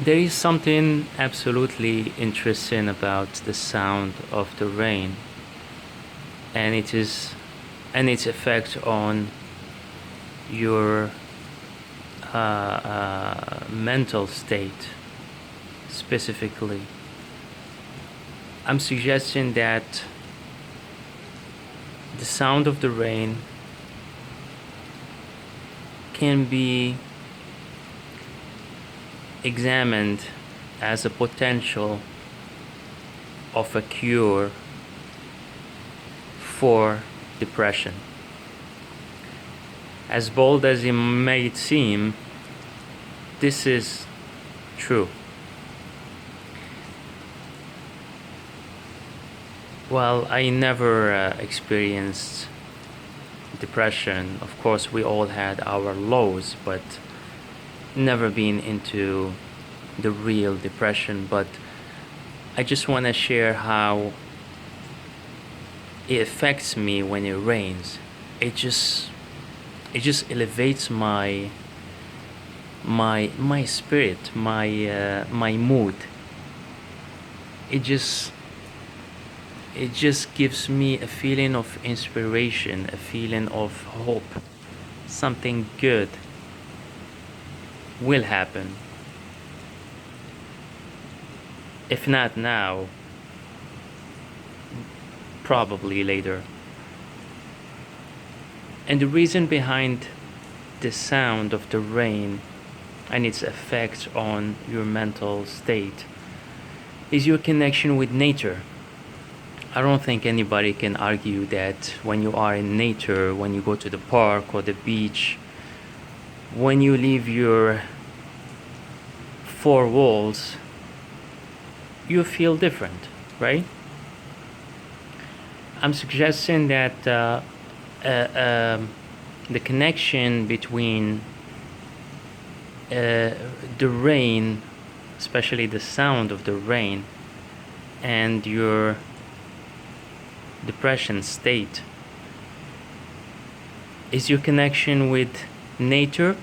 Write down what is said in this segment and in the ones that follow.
There is something absolutely interesting about the sound of the rain and its effect on your mental state specifically. I'm suggesting that the sound of the rain can be examined as a potential of a cure for depression. As bold as it may seem, this is true. Well, I never experienced depression. Of course, we all had our lows, but never been into the real depression. But I just want to share how it affects me when it rains. It just elevates my spirit, my mood. It just gives me a feeling of inspiration, a feeling of hope. Something good will happen. If not now, probably later. And the reason behind the sound of the rain and its effects on your mental state is your connection with nature. I don't think anybody can argue that when you are in nature, when you go to the park or the beach, when you leave your four walls, you feel different, right? I'm suggesting that the connection between the rain, especially the sound of the rain, and your depression state is your connection with nature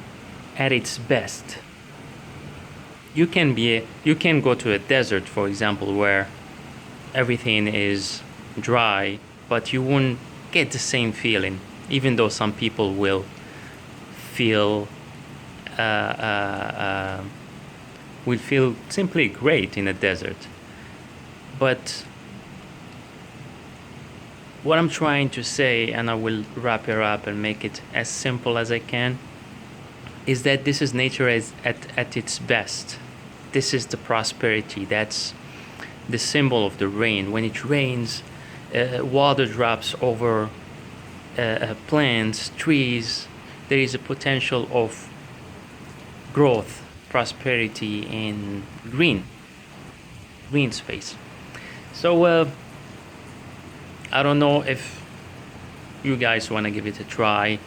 at its best. You can go to a desert, for example, where everything is dry, but you won't get the same feeling, even though some people will feel uh, uh, uh, will feel simply great in a desert. But what I'm trying to say, and I will wrap it up and make it as simple as I can, is that this is nature at its best. This is the prosperity. That's the symbol of the rain. When it rains, water drops over plants, trees. There is a potential of growth, prosperity in green space. So I don't know if you guys want to give it a try.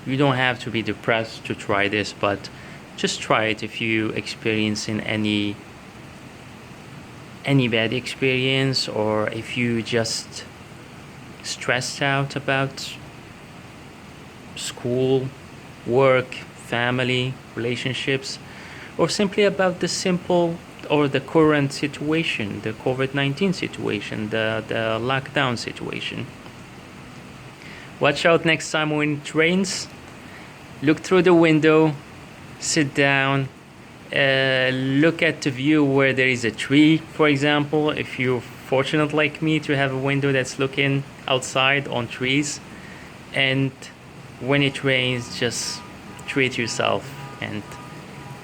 You don't have to be depressed to try this, but just try it if you experiencing any bad experience, or if you just stressed out about school, work, family, relationships, or simply about the simple or the current situation, the COVID-19 situation, the lockdown situation. Watch out next time when it rains. Look through the window, sit down, look at the view where there is a tree, for example. If you're fortunate like me to have a window that's looking outside on trees, and when it rains, just treat yourself and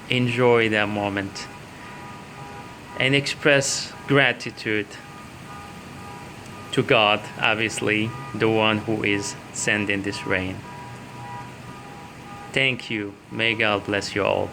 enjoy that moment and express gratitude to God, obviously, the one who is sending this rain. Thank you. May God bless you all.